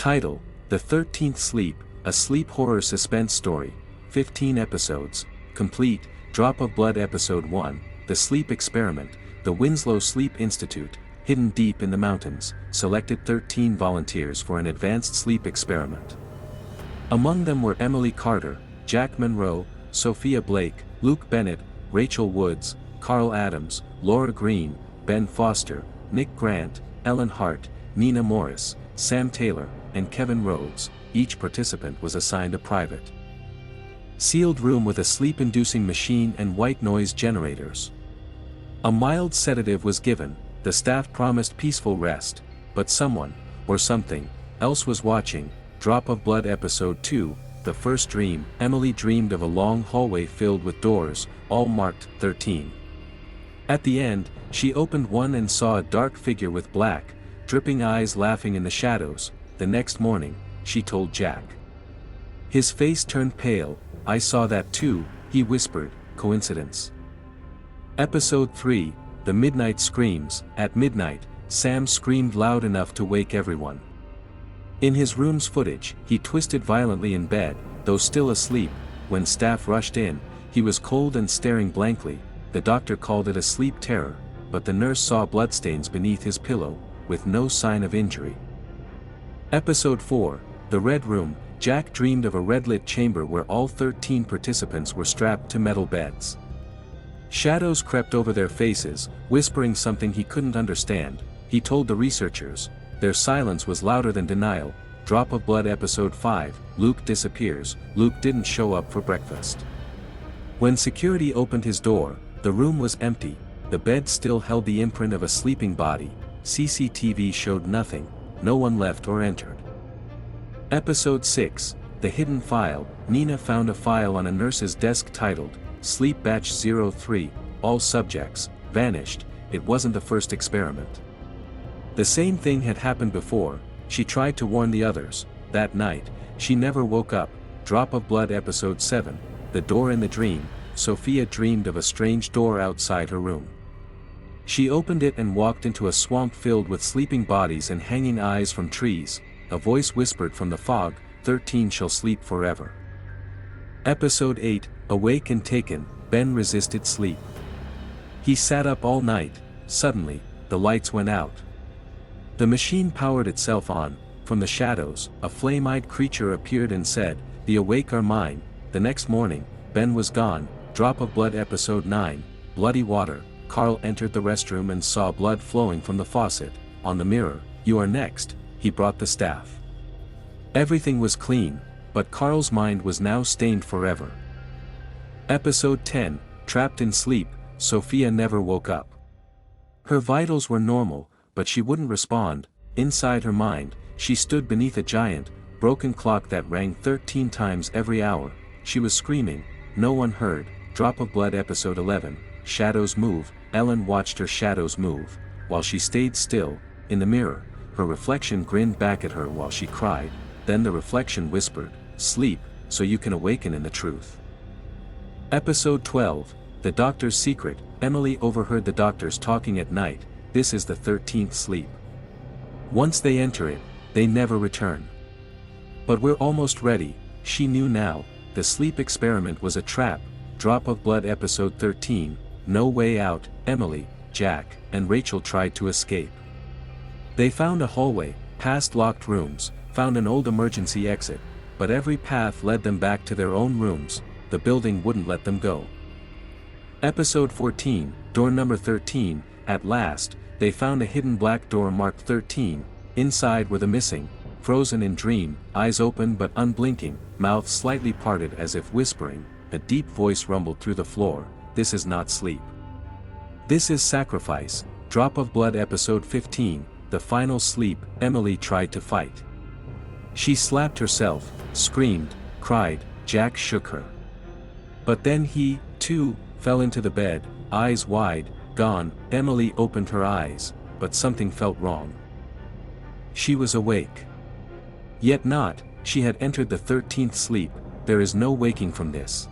Title: The 13th Sleep, a sleep horror suspense story, 15 episodes, complete. Drop of Blood Episode 1, The Sleep Experiment. The Winslow Sleep Institute, hidden deep in the mountains, selected 13 volunteers for an advanced sleep experiment. Among them were Emily Carter, Jack Monroe, Sophia Blake, Luke Bennett, Rachel Woods, Carl Adams, Laura Green, Ben Foster, Nick Grant, Ellen Hart, Nina Morris, Sam Taylor, and Kevin Rhodes. Each participant was assigned a private, sealed room with a sleep-inducing machine and white noise generators. A mild sedative was given. The staff promised peaceful rest, but someone, or something, else was watching. Drop of Blood Episode 2, The First Dream. Emily dreamed of a long hallway filled with doors, all marked 13. At the end, she opened one and saw a dark figure with black, dripping eyes laughing in the shadows. The next morning, she told Jack. His face turned pale. "I saw that too," he whispered. Coincidence? Episode 3, The Midnight Screams. At midnight, Sam screamed loud enough to wake everyone. In his room's footage, he twisted violently in bed, though still asleep. When staff rushed in, he was cold and staring blankly. The doctor called it a sleep terror, but the nurse saw bloodstains beneath his pillow, with no sign of injury. Episode 4, The Red Room. Jack dreamed of a red-lit chamber where all 13 participants were strapped to metal beds. Shadows crept over their faces, whispering something he couldn't understand. He told the researchers. Their silence was louder than denial. Drop of Blood Episode 5, Luke disappears. Luke didn't show up for breakfast. When security opened his door, the room was empty. The bed still held the imprint of a sleeping body. CCTV showed nothing. No one left or entered. Episode 6, The Hidden File. Nina found a file on a nurse's desk titled, Sleep Batch 03, all subjects, vanished. It wasn't the first experiment. The same thing had happened before. She tried to warn the others. That night, she never woke up. Drop of Blood Episode 7, The Door in the Dream. Sophia dreamed of a strange door outside her room. She opened it and walked into a swamp filled with sleeping bodies and hanging eyes from trees. A voice whispered from the fog, 13 shall sleep forever. Episode 8, Awake and Taken. Ben resisted sleep. He sat up all night. Suddenly, the lights went out. The machine powered itself on. From the shadows, a flame-eyed creature appeared and said, "The awake are mine." The next morning, Ben was gone. Drop of Blood Episode 9, Bloody Water. Carl entered the restroom and saw blood flowing from the faucet. On the mirror, "You are next." He brought the staff. Everything was clean, but Carl's mind was now stained forever. Episode 10, Trapped in Sleep. Sophia never woke up. Her vitals were normal, but she wouldn't respond. Inside her mind, she stood beneath a giant, broken clock that rang 13 times every hour. She was screaming. No one heard. Drop of Blood Episode 11, Shadows Move. Ellen watched her shadows move, while she stayed still. In the mirror, her reflection grinned back at her while she cried. Then the reflection whispered, "Sleep, so you can awaken in the truth." Episode 12, The Doctor's Secret. Emily overheard the doctors talking at night. This is the 13th sleep. Once they enter it, they never return. But we're almost ready, she knew now. The sleep experiment was a trap. Drop of Blood Episode 13, No Way Out. Emily, Jack, and Rachel tried to escape. They found a hallway, past locked rooms, found an old emergency exit, but every path led them back to their own rooms. The building wouldn't let them go. Episode 14, Door Number 13. At last, they found a hidden black door marked 13. Inside were the missing, frozen in dream, eyes open but unblinking, mouth slightly parted as if whispering. A deep voice rumbled through the floor, "This is not sleep. This is sacrifice." Drop of Blood Episode 15, The Final Sleep. Emily tried to fight. She slapped herself, screamed, cried. Jack shook her. But then he, too, fell into the bed, eyes wide, gone. Emily opened her eyes, but something felt wrong. She was awake. Yet not. She had entered the 13th sleep. There is no waking from this.